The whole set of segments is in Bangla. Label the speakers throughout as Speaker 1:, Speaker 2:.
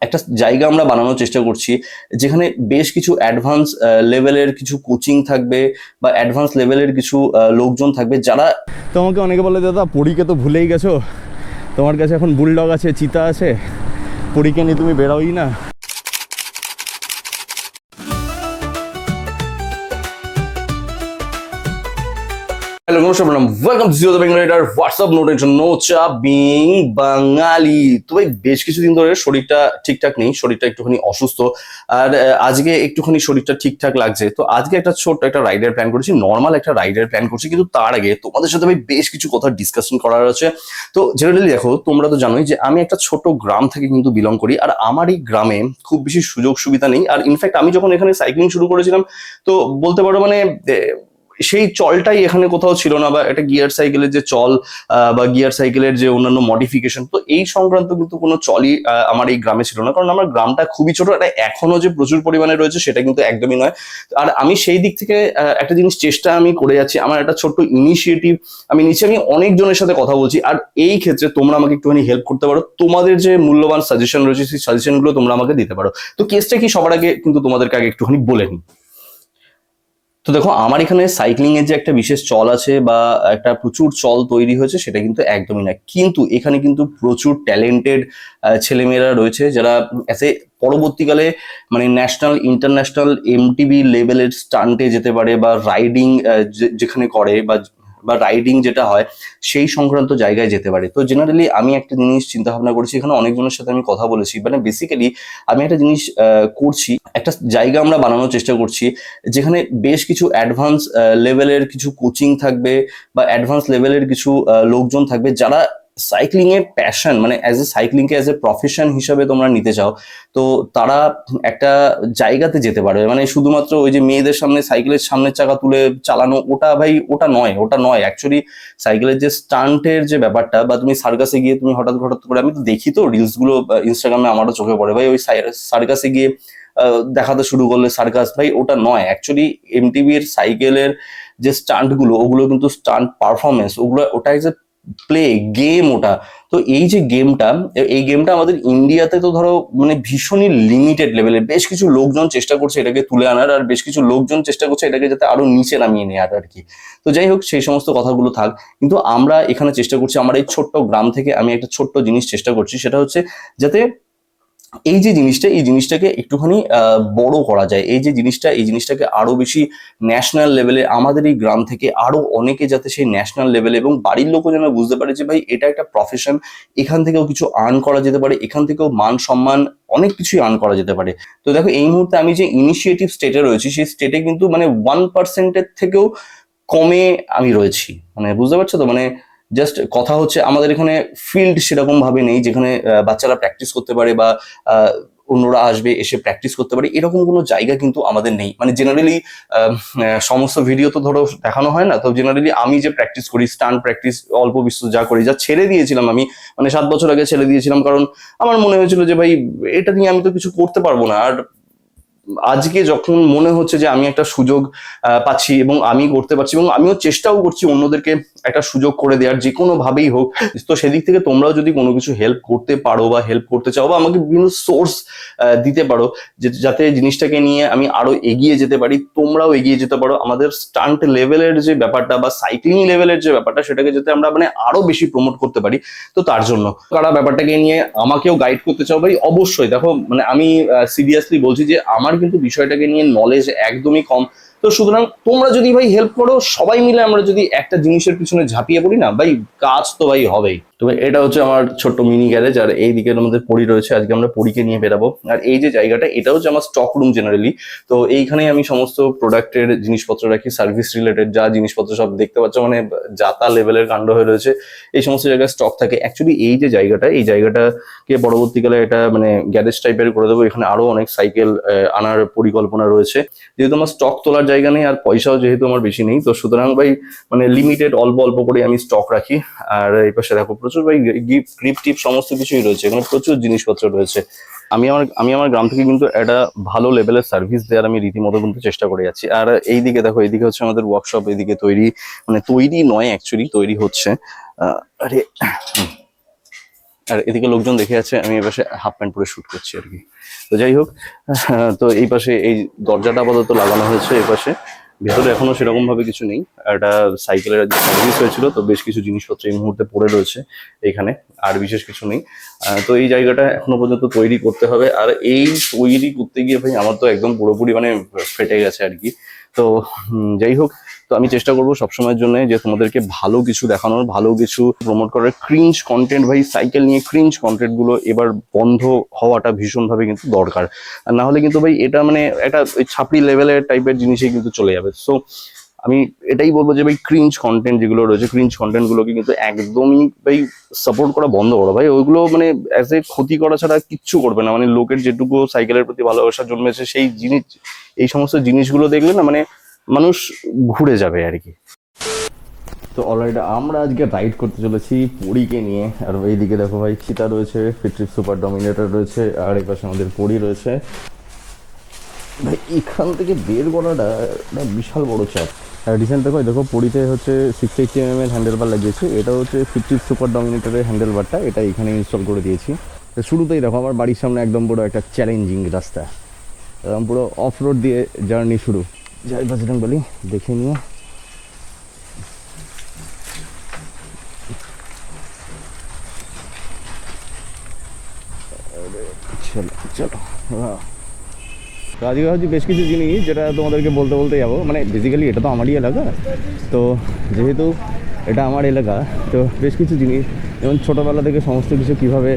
Speaker 1: একটা জায়গা আমরা বানানোর চেষ্টা করছি যেখানে বেশ কিছু অ্যাডভান্স লেভেলের কিছু কোচিং থাকবে বা অ্যাডভান্স লেভেলের কিছু লোকজন থাকবে যারা
Speaker 2: তোমাকে অনেকে বলে দাদা পরীকে তো ভুলেই গেছো, তোমার কাছে এখন বুলডগ আছে, চিতা আছে, পরীকে নিয়ে তুমি বেরোই না।
Speaker 1: হ্যালো নমস্কার প্রণাম, welcome to Jio the Bengali rider WhatsApp notation no চাপ বিং বাঙালি। তো ভাই বেশ কিছুদিন ধরে শরীরটা ঠিকঠাক নেই, শরীরটা একটুখানি অসুস্থ। আর আজকে একটুখানি শরীরটা ঠিকঠাক লাগছে, তো আজকে একটা ছোট্ট একটা রাইডের প্ল্যান করেছি, নর্মাল একটা রাইডের প্ল্যান করছি। কিন্তু তার আগে তোমাদের সাথে ভাই বেশ কিছু কথা ডিসকাশন করার আছে। তো জেনারেলি দেখো, তোমরা তো জানোই যে আমি একটা ছোট গ্রাম থেকে কিন্তু বিলং করি, আর আমার এই গ্রামে খুব বেশি সুযোগ সুবিধা নেই। আর ইনফ্যাক্ট আমি যখন এখানে সাইক্লিং শুরু করেছিলাম, তো বলতে পারো মানে সেই চলটাই এখানে কোথাও ছিল না, বা একটা গিয়ার সাইকেলের যে চল বা গিয়ার সাইকেলের যে অন্যান্য মডিফিকেশন, তো এই সংক্রান্ত কিন্তু কোনো চলই আমার এই গ্রামে ছিল না। কারণ আমার গ্রামটা খুবই ছোট, এটা এখনো যে প্রচুর পরিমাণে রয়েছে সেটা কিন্তু একদমই নয়। আর আমি সেই দিক থেকে একটা জিনিস চেষ্টা আমি করে যাচ্ছি, আমার একটা ছোট্ট ইনিশিয়েটিভ আমি নিচ্ছি, আমি অনেকজনের সাথে কথা বলছি। আর এই ক্ষেত্রে তোমরা আমাকে একটুখানি হেল্প করতে পারো, তোমাদের যে মূল্যবান সাজেশন রয়েছে সেই সাজেশনগুলো তোমরা আমাকে দিতে পারো। তো কেসটা কি সবার আগে কিন্তু তোমাদেরকে আগে একটুখানি বলে নিই। তো দেখো, আমার এখানে সাইক্লিং এর যে একটা বিশেষ চল আছে বা একটা প্রচুর চল তৈরি হয়েছে সেটা কিন্তু একদমই না, কিন্তু এখানে কিন্তু প্রচুর ট্যালেন্টেড ছেলেমেয়েরা রয়েছে যারা এসে পরবর্তীকালে মানে ন্যাশনাল ইন্টারন্যাশনাল এমটিবি লেভেলের স্টান্টে যেতে পারে, বা রাইডিং যেখানে করে বা বা রাইডিং যেটা হয় সেই সংক্রান্ত জায়গায় যেতে পারে। তো জেনারেলি আমি একটা জিনিস চিন্তা ভাবনা করেছি, এখানে অনেকজনের সাথে আমি কথা বলেছি, মানে বেসিক্যালি আমি একটা জিনিস করছি, একটা জায়গা আমরা বানানোর চেষ্টা করছি যেখানে বেশ কিছু অ্যাডভান্স লেভেলের কিছু কোচিং থাকবে বা অ্যাডভান্স লেভেলের কিছু লোকজন থাকবে যারা সাইক্লিং এর প্যাশন, মানে অ্যাজ এ সাইক্লিংকে অ্যাজ এ প্রফেশন হিসাবে তোমরা নিতে চাও, তো তারা একটা জায়গাতে যেতে পারবে। মানে শুধুমাত্র ওই যে মেয়েদের সামনে সাইকেলের সামনের চাকা তুলে চালানো, ওটা ভাই ওটা নয় অ্যাকচুয়ালি। সাইকেলের যে স্টান্টের যে ব্যাপারটা, বা তুমি সার্কাসে গিয়ে তুমি হঠাৎ হঠাৎ করে, আমি তো দেখি তো রিলস গুলো ইনস্টাগ্রামে, আমারও চোখে পড়ে ভাই, ওই সার্কাসে গিয়ে দেখাতে শুরু করলে সার্কাস, ভাই ওটা নয় অ্যাকচুয়ালি। এমটিভির সাইকেলের যে স্টান্ট গুলো, ওগুলো কিন্তু স্টান্ট পারফরমেন্স, ওটা ইজ এ প্লে গেম ওটা। তো এই গেমটা আমাদের ইন্ডিয়াতে তো ধরো মানে ভীষণই লিমিটেড লেভেলের, বেশ কিছু লোকজন চেষ্টা করছে এটাকে তুলে আনার, আর বেশ কিছু লোকজন চেষ্টা করছে এটাকে যাতে আরো নিচে নামিয়ে নেওয়ার আর কি। তো যাই হোক, সেই সমস্ত কথাগুলো থাক, কিন্তু আমরা এখানে চেষ্টা করছি, আমার এই ছোট্ট গ্রাম থেকে আমি একটা ছোট্ট জিনিস চেষ্টা করছি, সেটা হচ্ছে যাতে এই যে জিনিসটা, এই জিনিসটাকে একটুখানি বড় করা যায়। এই জিনিসটাকে আরো বেশি ন্যাশনাল লেভেলে, আমাদের এই গ্রাম থেকে আরো অনেকে যাতে সেই ন্যাশনাল লেভেলে, এবং বাড়ির লোকও যেন বুঝতে পারে যে ভাই এটা একটা প্রফেশন, এখান থেকেও কিছু আর্ন করা যেতে পারে, এখান থেকেও মান সম্মান অনেক কিছুই আর্ন করা যেতে পারে। তো দেখো, এই মুহূর্তে আমি যে ইনিশিয়েটিভ স্টেটে রয়েছি, সেই স্টেটে কিন্তু মানে 1%-এর থেকেও কমে আমি রয়েছি। মানে বুঝতে পারছো তো, মানে জাস্ট কথা হচ্ছে আমাদের এখানে ফিল্ড সেরকম ভাবে নেই যেখানে বাচ্চারা প্র্যাকটিস করতে পারে, বা অন্যরা আসবে এসে প্র্যাকটিস করতে পারে, এরকম কোনো জায়গা কিন্তু আমাদের নেই। মানে জেনারেলি সমস্ত ভিডিও তো ধরো দেখানো হয় না, তো জেনারেলি আমি যে প্র্যাকটিস করি, স্টান্ট প্র্যাকটিস অল্প বিস্তর যা করি, যা ছেড়ে দিয়েছিলাম আমি, মানে 7 বছর আগে ছেড়ে দিয়েছিলাম, কারণ আমার মনে হয়েছিল যে ভাই এটা নিয়ে আমি তো কিছু করতে পারবো না। আর আজকে যখন মনে হচ্ছে যে আমি একটা সুযোগ পাচ্ছি এবং আমি করতে পারছি, এবং আমিও চেষ্টাও করছি অন্যদেরকে একটা সুযোগ করে দেওয়ার, যে কোনো ভাবেই হোক। তো সেদিক থেকে তোমরাও যদি কোনো কিছু হেল্প করতে পারো বা হেল্প করতে চাও, বা আমাকে বিভিন্ন সোর্স দিতে পারো, যাতে জিনিসটাকে নিয়ে আমি আরো এগিয়ে যেতে পারি, তোমরাও এগিয়ে যেতে পারো, আমাদের স্টান্ট লেভেলের যে ব্যাপারটা বা সাইক্লিং লেভেলের যে ব্যাপারটা, সেটাকে যাতে আমরা মানে আরো বেশি প্রমোট করতে পারি। তো তার জন্য কারা ব্যাপারটাকে নিয়ে আমাকেও গাইড করতে চাও ভাই, অবশ্যই দেখো, মানে আমি সিরিয়াসলি বলছি যে আমার কিন্তু বিষয়টাকে নিয়ে নলেজ একদমই কম। তো সুতরাং তোমরা যদি ভাই হেল্প করো, সবাই মিলে আমরা যদি একটা জিনিসের পিছনে ঝাঁপিয়ে পড়ি না ভাই, কাজ তো ভাই হবেই। তো এটা হচ্ছে আমার ছোট্ট মিনি গ্যারেজ, আর এই দিকের আমাদের পরি রয়েছে, আজকে আমরা পরীকে নিয়ে বেরাবো। আর এই যে জায়গাটা, এটা হচ্ছে আমার স্টক রুম জেনারেলি। তো এইখানে আমি সমস্ত প্রোডাক্টের জিনিসপত্র রাখি, সার্ভিস রিলেটেড যা জিনিসপত্র সব দেখতে পাচ্ছ, মানে যাতা লেভেলের কাণ্ড হয়ে রয়েছে, এই সমস্ত জায়গায় স্টক থাকে। অ্যাকচুয়ালি এই যে জায়গাটা, এই জায়গাটাকে পরবর্তীকালে এটা মানে গ্যারেজ টাইপের করে দেবো, এখানে আরো অনেক সাইকেল আনার পরিকল্পনা রয়েছে। যেহেতু আমার স্টক তোলার জায়গা নেই, আর পয়সাও যেহেতু আমার বেশি নেই, তো সুতরাং ভাই মানে লিমিটেড অল্প অল্প করে আমি স্টক রাখি। আর এই পাশে দেখো প্রচুর ভাই গিফট গ্রিপ টিপ সমস্ত কিছুই রয়েছে, এখানে প্রচুর জিনিসপত্র রয়েছে। আমি আমার গ্রাম থেকে কিন্তু একটা ভালো লেভেলের সার্ভিস দেওয়ার আমি রীতিমতো কিন্তু চেষ্টা করে যাচ্ছি। আর এইদিকে দেখো, এইদিকে হচ্ছে আমাদের ওয়ার্কশপ, এইদিকে তৈরি নয় অ্যাকচুয়ালি, তৈরি হচ্ছে। আরে আর এদিকে লোকজন দেখে আছে আমি এই পাশে হাফ প্যান্ট পরে শুট করছি আর কি। তো যাই হোক, তো এই পাশে এই দরজাটা আপাতত লাগানো হয়েছে, এই পাশে ভেতরে এখনো সেরকম ভাবে কিছু নেই। একটা সাইকেলের সার্ভিস হয়েছিল, তো বেশ কিছু জিনিসপত্র এই মুহূর্তে পড়ে রয়েছে এখানে, আর বিশেষ কিছু নেই। তো এই জায়গাটা এখনো পর্যন্ত তৈরি করতে হবে, আর এই তৈরি করতে গিয়ে ভাই আমার তো একদম পুরোপুরি মানে ফেটে গেছে আর কি। তো যাই হোক, তো আমি চেষ্টা করবো সবসময়ের জন্য যে তোমাদেরকে ভালো কিছু দেখানোর, ভালো কিছু প্রমোট করার। ক্রিঞ্জ কন্টেন্ট ভাই, সাইকেল নিয়ে ক্রিঞ্জ কন্টেন্ট গুলো এবার বন্ধ হওয়াটা ভীষণভাবে কিন্তু দরকার। আর না হলে কিন্তু ভাই এটা মানে একটা ওই ছাপড়ি লেভেলের টাইপের জিনিসই কিন্তু চলে যাবে। সো আমি এটাই বলবো যে ভাই ক্রিঞ্জ কন্টেন্ট যেগুলো রয়েছে, ক্রিঞ্জ কন্টেন্ট গুলোকে কিন্তু একদমই ভাই সাপোর্ট করা বন্ধ করো ভাই। ওইগুলো মানে অ্যাজ এ ক্ষতি করা ছাড়া কিচ্ছু করবে না। মানে লোকের যেটুকু সাইকেলের প্রতি ভালোবাসা জন্মেছে, সেই জিনিস, এই সমস্ত জিনিসগুলো দেখলে না মানে মানুষ ঘুরে যাবে আর কি। তো অলরেডি আমরা আজকে রাইড করতে চলেছি পরীকে নিয়ে। আর এইদিকে দেখো ভাই চিতা রয়েছে, ফিটরিপ সুপার ডমিনেটর রয়েছে, আর এই পাশে আমাদের পরী রয়েছে। ভাই এখান থেকে বের করাটা একটা বিশাল বড় চাপ। আর রিসেন্ট দেখো পরীতে হচ্ছে 680 mm হ্যান্ডেল বার লাগিয়েছে, এটা হচ্ছে ফিটরিপ সুপার ডমিনেটরের হ্যান্ডেল বারটা, এটা এখানে ইনস্টল করে দিয়েছি। তো শুরুতেই দেখো আমার বাড়ির সামনে একদম পুরো একটা চ্যালেঞ্জিং রাস্তা, একদম পুরো অফ রোড দিয়ে জার্নি শুরু। যাই বাজেটান বলি দেখে নিয়ে। চলো চলো, তো আজকে হচ্ছে বেশ কিছু জিনিস যেটা তোমাদেরকে বলতে যাবো। মানে বেসিক্যালি এটা তো আমারই এলাকা, তো যেহেতু এটা আমার এলাকা, তো বেশ কিছু জিনিস যেমন ছোটোবেলা থেকে সমস্ত কিছু কীভাবে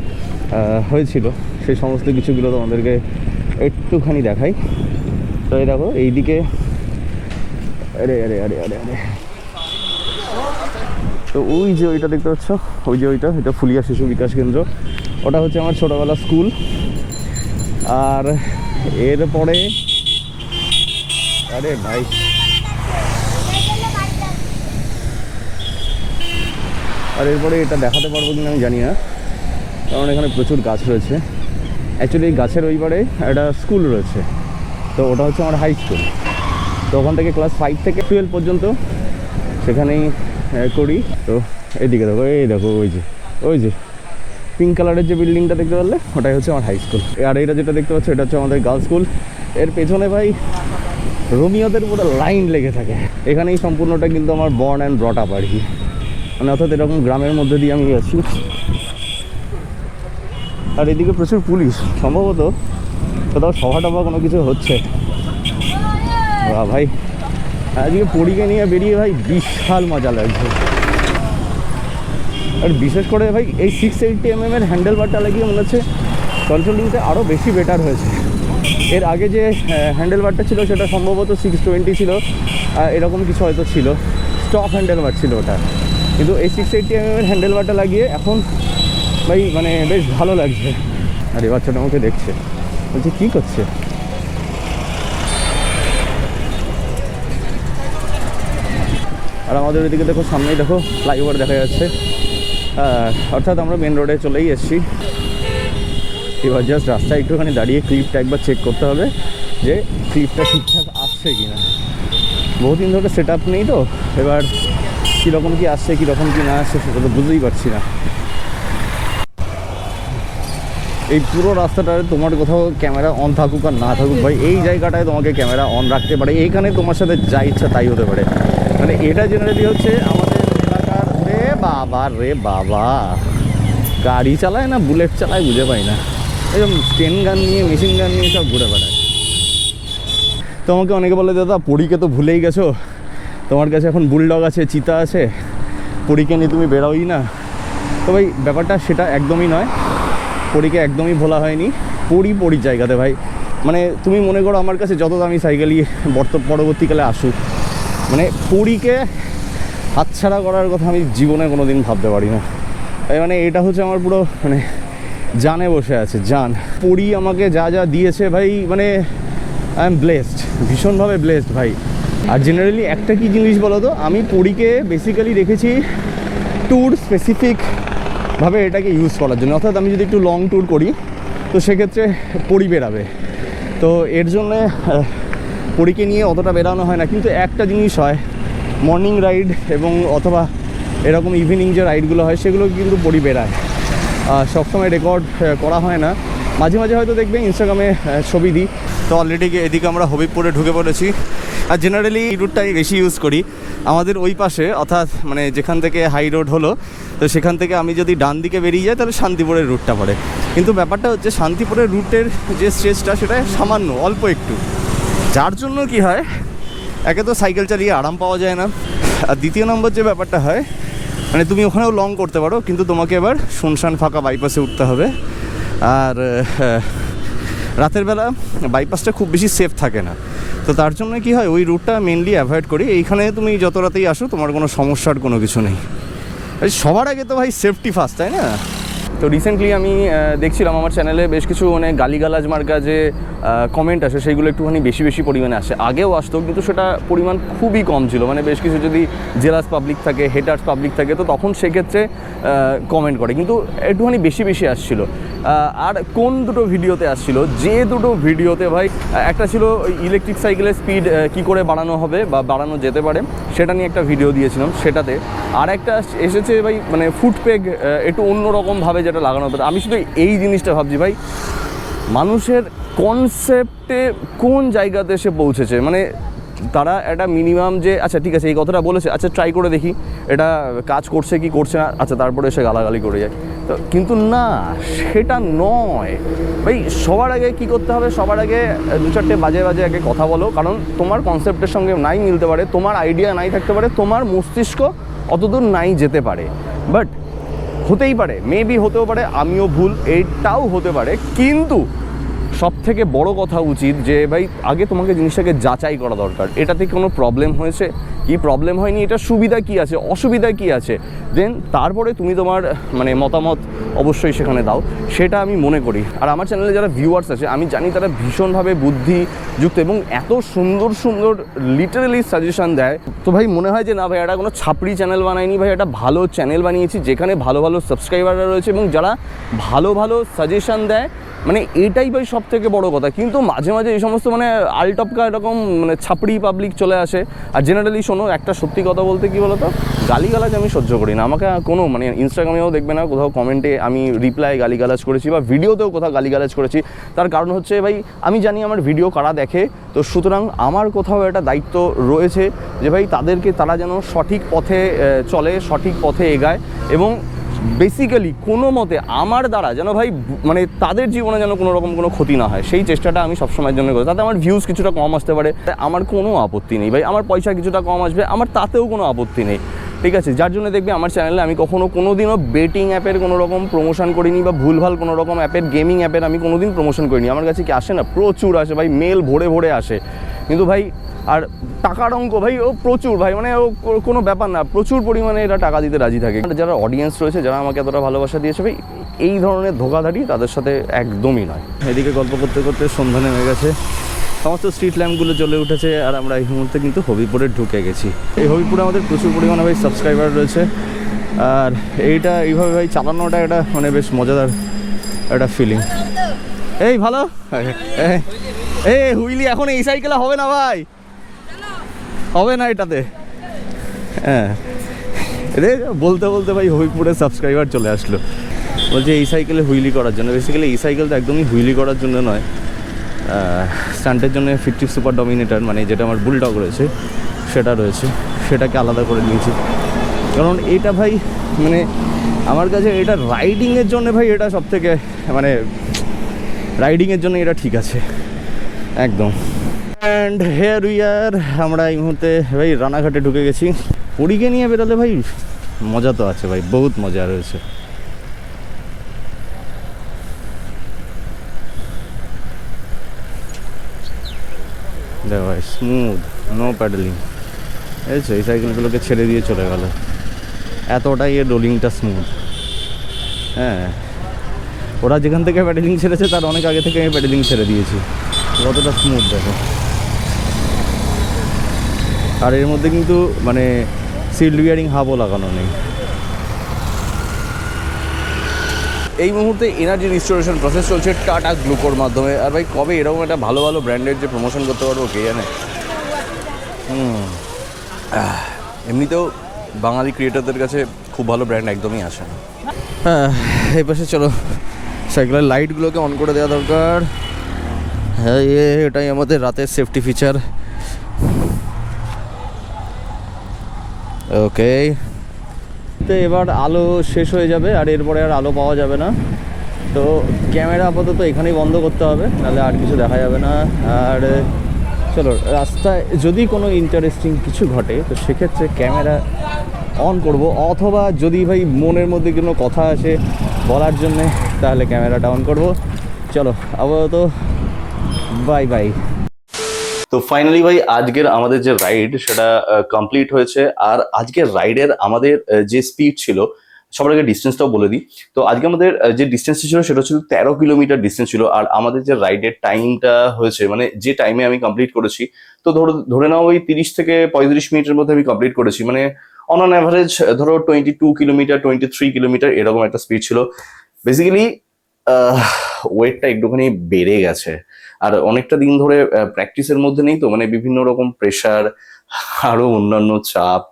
Speaker 1: হয়েছিল সেই সমস্ত কিছুগুলো তোমাদেরকে একটুখানি দেখাই। তো এই দেখো এইদিকে, আরে আরে আরে আরে আরে, তো ওই যে ওইটা দেখতে পাচ্ছ, ওই যে এটা ফুলিয়া শিশু বিকাশ কেন্দ্র, ওটা হচ্ছে আমার ছোটোবেলা স্কুল। আর এরপরে আরে ভাই আর এরপরে এটা দেখাতে পারবো কিনা আমি জানি না, কারণ এখানে প্রচুর গাছ রয়েছে। অ্যাকচুয়ালি এই গাছের ওইবারে একটা স্কুল রয়েছে, তো ওটা হচ্ছে আমার হাই স্কুল। তো ওখান থেকে ক্লাস 5 থেকে 12 পর্যন্ত সেখানেই করি। তো এদিকে দেখো, এই দেখো ওই যে পিঙ্ক কালারের যে বিল্ডিংটা দেখতে পারলে, ওটাই হচ্ছে আমার হাই স্কুল। আর এটা যেটা দেখতে পাচ্ছ, এটা হচ্ছে আমাদের গার্লস স্কুল। এর পেছনে ভাই রোমিওদের পুরো লাইন লেগে থাকে। এখানেই সম্পূর্ণটা কিন্তু আমার বর্ন অ্যান্ড ব্রট আপ আর কি, মানে অর্থাৎ এরকম গ্রামের মধ্যে দিয়ে আমি আছি। আর এদিকে প্রচুর পুলিশ, সম্ভবত কোথাও সভা টভা কোনো কিছু হচ্ছে। ভাই আজকে পরীকে নিয়ে বেরিয়ে ভাই বিশাল মজা লাগছে। আর বিশেষ করে ভাই এই 680 mm এর হ্যান্ডেল বারটা লাগিয়ে মনে হচ্ছে কন্ট্রোলিংটা আরও বেশি বেটার হয়েছে। এর আগে যে হ্যান্ডেল বারটা ছিল সেটা সম্ভবত 620 ছিল, এরকম কিছু হয়তো ছিল, স্টক হ্যান্ডেল বার ছিল ওটা। কিন্তু এই 680 mm এর হ্যান্ডেল বারটা লাগিয়ে এখন ভাই মানে বেশ ভালো লাগছে। আর এই বাচ্চাটা আমাকে দেখছে, বলছে কী করছে। আর আমাদের ওইদিকে দেখো, সামনেই দেখো ফ্লাইওভার দেখা যাচ্ছে, অর্থাৎ আমরা মেন রোডে চলেই এসেছি। এবার জাস্ট রাস্তায় একটুখানি দাঁড়িয়ে ক্লিপটা একবার চেক করতে হবে যে ক্লিপটা ঠিকঠাক আসছে কি না। বহুদিন ধরে সেট আপ নেই, তো এবার কীরকম কী আসছে কীরকম কী না আসছে সেটা তো বুঝতেই পারছি না। এই পুরো রাস্তাটায় তোমার কোথাও ক্যামেরা অন থাকুক আর না থাকুক ভাই, এই জায়গাটায় তোমাকে ক্যামেরা অন রাখতে পারে, এইখানে তোমার সাথে যা ইচ্ছা তাই হতে পারে। মানে এটা জেনারেলি হচ্ছে আমাদের এলাকার। রে বাবা গাড়ি চালায় না বুলেট চালায় বুঝে পাই না, এরকম স্টেন গান নিয়ে মেশিন গান নিয়ে সব ঘুরে বেড়ায়। তোমাকে অনেকে বলে দাদা পরীকে তো ভুলেই গেছো, তোমার কাছে এখন বুলডগ আছে, চিতা আছে, পরীকে নিয়ে তুমি বেরোই না। তো ভাই ব্যাপারটা সেটা একদমই নয়, পরীকে একদমই ভোলা হয়নি। পরীর জায়গাতে ভাই, মানে তুমি মনে করো আমার কাছে যত দামি সাইকেলই পরবর্তীকালে আসুক, মানে পরীকে হাতছাড়া করার কথা আমি জীবনে কোনো দিন ভাবতে পারি না। তাই মানে এটা হচ্ছে আমার পুরো মানে জানে বসে আছে, জান। পরী আমাকে যা যা দিয়েছে ভাই, মানে আই এম ব্লেসড, ভীষণভাবে ব্লেসড ভাই। আর জেনারেলি একটা কি জিনিস বলো তো, আমি পরীকে বেসিক্যালি রেখেছি ট্যুর স্পেসিফিকভাবে এটাকে ইউজ করার জন্য। অর্থাৎ আমি যদি একটু লং ট্যুর করি তো সেক্ষেত্রে পরী বেরাবে, তো এর জন্যে পরীকে নিয়ে অতটা বেরানো হয় না। কিন্তু একটা জিনিস হয়, মর্নিং রাইড এবং অথবা এরকম ইভিনিং যে রাইডগুলো হয় সেগুলো কিন্তু পরী বেরায়।
Speaker 2: সবসময় রেকর্ড করা হয় না, মাঝে মাঝে হয়তো দেখবে ইনস্টাগ্রামে ছবি দিই। তো অলরেডি এদিকে আমরা হবিবপুরে ঢুকে পড়েছি। আর জেনারেলি এই রুটটাই বেশি ইউজ করি। আমাদের ওই পাশে, অর্থাৎ মানে যেখান থেকে হাই রোড হলো, তো সেখান থেকে আমি যদি ডান দিকে বেরিয়ে যাই তাহলে শান্তিপুরের রুটটা পড়ে। কিন্তু ব্যাপারটা হচ্ছে শান্তিপুরের রুটের যে স্ট্রেচটা সেটা সামান্য অল্প একটু, যার জন্য কি হয়, একে তো সাইকেল চালিয়ে আরাম পাওয়া যায় না, আর দ্বিতীয় নম্বর যে ব্যাপারটা হয়, মানে তুমি ওখানেও লং করতে পারো কিন্তু তোমাকে এবার শুনশান ফাঁকা বাইপাসে উঠতে হবে। আর রাতের বেলা বাইপাসটা খুব বেশি সেফ থাকে না, তো তার জন্য কি হয় ওই রুটটা মেনলি অ্যাভয়েড করি। এইখানে তুমি যত রাতেই আসো তোমার কোনো সমস্যার কোনো কিছু নেই। সবার আগে তো ভাই সেফটি ফার্স্ট, তাই না? তো রিসেন্টলি আমি দেখছিলাম আমার চ্যানেলে বেশ কিছু মানে গালিগালাজ মার্কা যে কমেন্ট আসে সেইগুলো একটুখানি বেশি বেশি পরিমাণে আসে। আগেও আসতো কিন্তু সেটা পরিমাণ খুবই কম ছিল, মানে বেশ কিছু যদি জেলাস পাবলিক থাকে, হেটার্স পাবলিক থাকে, তো তখন সেক্ষেত্রে কমেন্ট করে, কিন্তু একটুখানি বেশি বেশি আসছিল। আর কোন দুটো ভিডিওতে আসছিল, যে দুটো ভিডিওতে ভাই, একটা ছিল ইলেকট্রিক সাইকেলের স্পিড কী করে বাড়ানো হবে বা বাড়ানো যেতে পারে সেটা নিয়ে একটা ভিডিও দিয়েছিলাম সেটাতে, আর একটা এসেছে ভাই মানে ফুটপেগ একটু অন্যরকমভাবে যেটা লাগানো হতো। আমি শুধু এই জিনিসটা ভাবছি ভাই, মানুষের কনসেপ্টে কোন জায়গাতে এসে পৌঁছেছে। মানে তারা একটা মিনিমাম যে আচ্ছা ঠিক আছে এই কথাটা বলেছে, আচ্ছা ট্রাই করে দেখি এটা কাজ করছে কি করছে না, আচ্ছা তারপরে এসে গালাগালি করে যায়। তো কিন্তু না, সেটা নয় ভাই। সবার আগে কি করতে হবে, সবার আগে দু চারটে বাজে বাজে আগে কথা বলো, কারণ তোমার কনসেপ্টের সঙ্গে নাই মিলতে পারে, তোমার আইডিয়া নাই থাকতে পারে, তোমার মস্তিষ্ক অতদূর নাই যেতে পারে, বাট হতেই পারে, মেবি হতেও পারে আমিও ভুল, এইটাও হতে পারে। কিন্তু সব থেকে বড় কথা উচিত যে ভাই আগে তোমাকে জিনিসটাকে যাচাই করা দরকার, এটাতে কোনো প্রবলেম হয়েছে কি প্রবলেম হয়নি, এটা সুবিধা কি আছে অসুবিধা কি আছে, দেন তারপরে তুমি তোমার মানে মতামত অবশ্যই সেখানে দাও, সেটা আমি মনে করি। আর আমার চ্যানেলে যারা ভিউয়ার্স আছে আমি জানি তারা ভীষণভাবে বুদ্ধিযুক্ত এবং এত সুন্দর সুন্দর লিটারালি সাজেশন দেয়। তো ভাই মনে হয় যে না ভাই এটা কোনো ছাপড়ি চ্যানেল বানায়নি, ভাই এটা ভালো চ্যানেল বানিয়েছি যেখানে ভালো ভালো সাবস্ক্রাইবাররা রয়েছে এবং যারা ভালো ভালো সাজেশন দেয়, মানে এটাই ভাই সব থেকে বড় কথা। কিন্তু মাঝে মাঝে এই সমস্ত মানে আলটপকা এরকম মানে ছাপড়ি পাবলিক চলে আসে। আর জেনারেলি শোনো, একটা সত্যি কথা বলতে কি বলো তো, গালিগালাজ আমি সহ্য করি না। আমাকে কোনো মানে ইনস্টাগ্রামেও দেখবে না কোথাও কমেন্টে আমি রিপ্লাই গালিগালাজ করেছি বা ভিডিওতেও কোথাও গালিগালাজ করেছি। তার কারণ হচ্ছে ভাই আমি জানি আমার ভিডিও কারা দেখে, তো সুতরাং আমার কোথাও একটা দায়িত্ব রয়েছে যে ভাই তাদেরকে, তারা যেন সঠিক পথে চলে, সঠিক পথে এগায় এবং বেসিক্যালি কোনো মতে আমার দ্বারা যেন ভাই মানে তাদের জীবনে যেন কোনো রকম কোনো ক্ষতি না হয়, সেই চেষ্টাটা আমি সবসময়ের জন্য করি। তাতে আমার ভিউজ কিছুটা কম আসতে পারে, আমার কোনো আপত্তি নেই ভাই। আমার পয়সা কিছুটা কম আসবে, আমার তাতেও কোনো আপত্তি নেই, ঠিক আছে? যার জন্য দেখবে আমার চ্যানেলে আমি কখনো কোনো দিনও বেটিং অ্যাপের কোনো রকম প্রমোশন করিনি বা ভুলভাল কোনো রকম অ্যাপের, গেমিং অ্যাপের আমি কোনো দিন প্রমোশন করিনি। আমার কাছে কি আসে না, প্রচুর আসে ভাই, মেল ভরে ভরে আসে, কিন্তু ভাই আর টাকার অঙ্ক ভাই ও প্রচুর ভাই, মানে ও কোনো ব্যাপার না, প্রচুর পরিমাণে এরা টাকা দিতে রাজি থাকে। যারা অডিয়েন্স রয়েছে, যারা আমাকে এতটা ভালোবাসা দিয়েছে ভাই, এই ধরনের ধোঁকাধাড়ি তাদের সাথে একদমই নয়। এদিকে গল্প করতে করতে সন্ধ্যা নেমে গেছে, সমস্ত স্ট্রিট ল্যাম্পগুলো জ্বলে উঠেছে, আর আমরা এই মুহূর্তে কিন্তু হবিপুরে ঢুকে গেছি। এই হবিপুরে আমাদের প্রচুর পরিমাণে ভাই সাবস্ক্রাইবার রয়েছে, আর এইটা এইভাবে ভাই চালানোটা একটা মানে বেশ মজাদার একটা ফিলিং। এই ভালো এই হুইলি এখন এই সাইকেলে হবে না ভাই, হবে না এটাতে। হ্যাঁ রে, বলতে বলতে ভাই হবিপুরে সাবস্ক্রাইবার চলে আসলো, বলছে এই সাইকেলে হুইলি করার জন্য। বেসিক্যালি এই সাইকেলটা একদমই হুইলি করার জন্য নয়, স্টান্টের জন্য ফিকটিভ সুপার ডমিনেটর মানে যেটা আমার বুলডগ রয়েছে সেটা রয়েছে, সেটাকে আলাদা করে নিয়েছি। কারণ এটা ভাই মানে আমার কাছে এটা রাইডিংয়ের জন্য ভাই এটা সব থেকে মানে রাইডিংয়ের জন্য এটা ঠিক আছে একদম। অ্যান্ড হেয়ার উই আর, আমরা এই মুহূর্তে ভাই রানাঘাটে ঢুকে গেছি। পুরীকে নিয়ে বেরোলে ভাই মজা তো আছে ভাই, বহুত মজা রয়েছে। দেখো ভাই স্মুথ, নো প্যাডেলিং, বুঝেছো? এই সাইকেলগুলোকে ছেড়ে দিয়ে চলে গেল, এতটাই এর রোলিংটা স্মুথ। হ্যাঁ, ওরা যেখান থেকে প্যাডেলিং ছেড়েছে তার অনেক আগে থেকে আমি প্যাডেলিং ছেড়ে দিয়েছি, কতটা স্মুথ দেখো। আর এর মধ্যে কিন্তু মানে সিট বিয়ারিং হাবও লাগানো নেই। এই মুহূর্তে এনার্জি রিস্টোরেশন প্রসেস চলছে টাটা গ্লুকোর মাধ্যমে। আর ভাই কবে এরকম একটা ভালো ভালো ব্র্যান্ডের যে প্রমোশন করতে পারবো কে জানে। এমনিতেও বাঙালি ক্রিয়েটারদের কাছে খুব ভালো ব্র্যান্ড একদমই আসে না। এই পাশে চলো, সাইকেলের লাইটগুলোকে অন করে দেওয়া দরকার। হ্যাঁ, এটাই আমাদের রাতের সেফটি ফিচার। ওকে, তো এবার আলো শেষ হয়ে যাবে আর এরপরে আর আলো পাওয়া যাবে না। তো ক্যামেরা আপাতত এখানেই বন্ধ করতে হবে, নাহলে আর কিছু দেখা যাবে না। আর চলো, রাস্তায় যদি কোনো ইন্টারেস্টিং কিছু ঘটে তো সেক্ষেত্রে ক্যামেরা অন করব, অথবা যদি ভাই মনের মধ্যে কোনো কথা আসে বলার জন্যে তাহলে ক্যামেরাটা অন করব। চলো আপাতত বাই বাই।
Speaker 1: তো ফাইনালি ভাই আজকের আমাদের যে রাইড সেটা কমপ্লিট হয়েছে। আর আজকের রাইডের আমাদের যে স্পিড ছিল, সবার আগে ডিস্টেন্সটাও বলে দিই। তো আজকে আমাদের যে ডিস্টেন্সটা ছিল সেটা ছিল 13 কিলোমিটার ডিস্টেন্স ছিল। আর আমাদের যে রাইডের টাইমটা হয়েছে, মানে যে টাইমে আমি কমপ্লিট করেছি, তো ধরে নাও ওই 30 থেকে 35 মিনিটের মধ্যে আমি কমপ্লিট করেছি। মানে অন অ্যাভারেজ ধরো 22 কিলোমিটার 23 কিলোমিটার এরকম একটা স্পিড ছিল। বেসিক্যালি ওয়েটটা একটুখানি বেড়ে গেছে। আর অনেকটা দিন ধরে প্র্যাকটিসের মধ্যে নেই, তো মানে বিভিন্ন রকম প্রেশার, আরো অন্যান্য চাপ,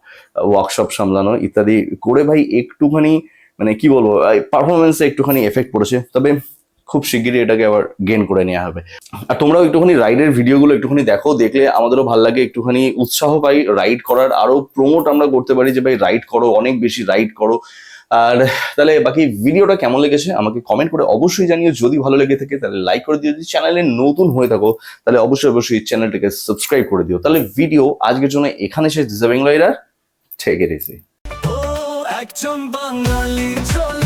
Speaker 1: ওয়ার্কশপ সামলানো ইত্যাদি করে ভাই একটুখানি মানে কি বলবো, পারফরমেন্সে একটুখানি এফেক্ট পড়েছে। তবে খুব শিগগিরই এটাকে আবার গেইন করে নেওয়া হবে। আর তোমরাও একটুখানি রাইডের ভিডিওগুলো একটুখানি দেখো, দেখলে আমাদেরও ভালো লাগে, একটুখানি উৎসাহ পাই রাইড করার, আরো প্রমোট আমরা করতে পারি যে ভাই রাইড করো, অনেক বেশি রাইড করো। আর তাহলে বাকি ভিডিওটা কেমন লেগেছে আমাকে কমেন্ট করে অবশ্যই জানিও। যদি ভালো লেগে থাকে তাহলে লাইক করে দিও, যদি চ্যানেলে নতুন হয়ে থাকো তাহলে অবশ্যই চ্যানেলটাকে সাবস্ক্রাইব করে দিও। তাহলে ভিডিও আজকের জন্য এখানে শেষ। This the Bengal rider, take it easy.
Speaker 3: একজন বাঙালি চলে